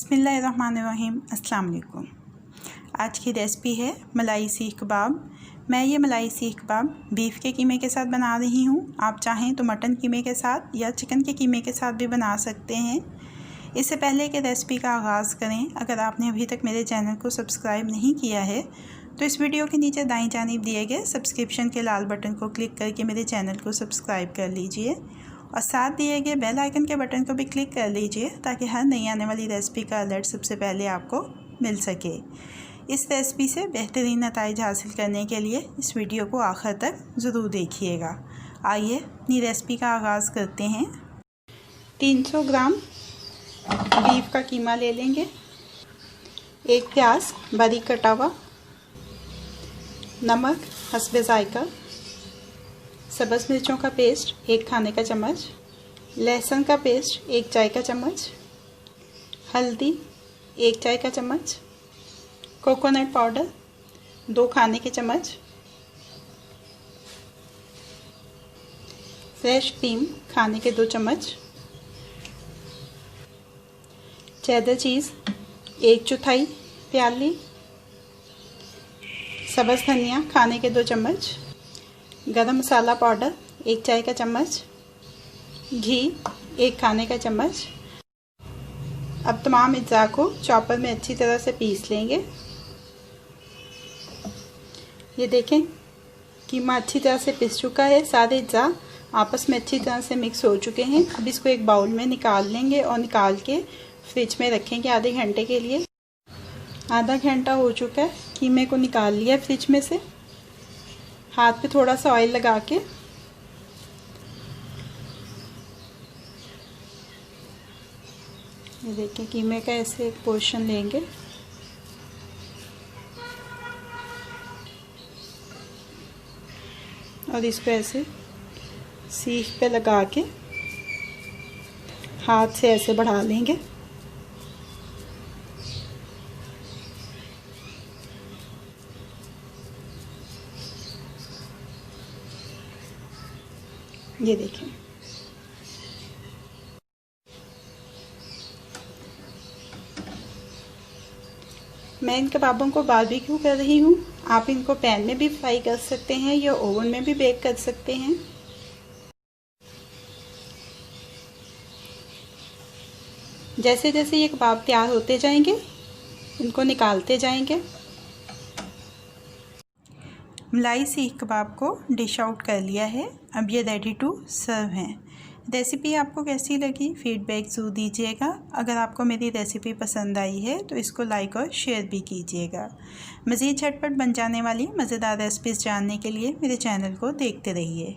बिस्मिल्लाहिर्रहमानिर्रहीम। अस्सलाम वालेकुम। आज की रेसिपी है मलाई सीख कबाब। मैं ये मलाई सीख कबाब बीफ के कीमे के साथ बना रही हूँ। आप चाहें तो मटन कीमे के साथ या चिकन के कीमे के साथ भी बना सकते हैं। इससे पहले कि रेसिपी का आगाज़ करें, अगर आपने अभी तक मेरे चैनल को सब्सक्राइब नहीं किया है तो इस वीडियो के नीचे दाईं जानिब दिए गए सब्सक्रिप्शन के लाल बटन को क्लिक करके मेरे चैनल को सब्सक्राइब कर लीजिए और साथ दिए गए बेल आइकन के बटन को भी क्लिक कर लीजिए ताकि हर नई आने वाली रेसिपी का अलर्ट सबसे पहले आपको मिल सके। इस रेसिपी से बेहतरीन नताइज हासिल करने के लिए इस वीडियो को आखिर तक ज़रूर देखिएगा। आइए अपनी रेसिपी का आगाज़ करते हैं। 300 ग्राम बीफ का कीमा ले लेंगे, एक प्याज बारीक कटा हुआ, नमक हस्बे जायका, सब्ज़ मिर्चों का पेस्ट 1 खाने का चम्मच, लहसुन का पेस्ट 1 चाय का चम्मच, हल्दी 1 चाय का चम्मच, कोकोनट पाउडर 2 खाने के चम्मच, फ्रेश क्रीम खाने के 2 चम्मच, चेडर चीज़ 1/4 प्याली, सब्ज़ धनिया खाने के 2 चम्मच, गरम मसाला पाउडर 1 चाय का चम्मच, घी 1 खाने का चम्मच। अब तमाम अज्जा को चॉपर में अच्छी तरह से पीस लेंगे। ये देखें कीमा अच्छी तरह से पिस चुका है, सारे अज्जा आपस में अच्छी तरह से मिक्स हो चुके हैं। अब इसको एक बाउल में निकाल लेंगे और निकाल के फ्रिज में रखेंगे आधे घंटे के लिए। आधा घंटा हो चुका है, कीमे को निकाल लिया फ्रिज में से। हाथ पे थोड़ा सा ऑयल लगा के ये देखिए कीमे का ऐसे एक पोर्शन लेंगे और इसको ऐसे सीख पे लगा के हाथ से ऐसे बढ़ा लेंगे। ये देखें मैं इन कबाबों को बारबेक्यू कर रही हूँ। आप इनको पैन में भी फ्राई कर सकते हैं या ओवन में भी बेक कर सकते हैं। जैसे जैसे ये कबाब तैयार होते जाएंगे इनको निकालते जाएंगे। मलाई सीख कबाब को डिश आउट कर लिया है, अब ये रेडी टू सर्व हैं। रेसिपी आपको कैसी लगी फीडबैक ज़रूर दीजिएगा। अगर आपको मेरी रेसिपी पसंद आई है तो इसको लाइक और शेयर भी कीजिएगा। मज़ीद झटपट बन जाने वाली मज़ेदार रेसिपीज़ जानने के लिए मेरे चैनल को देखते रहिए।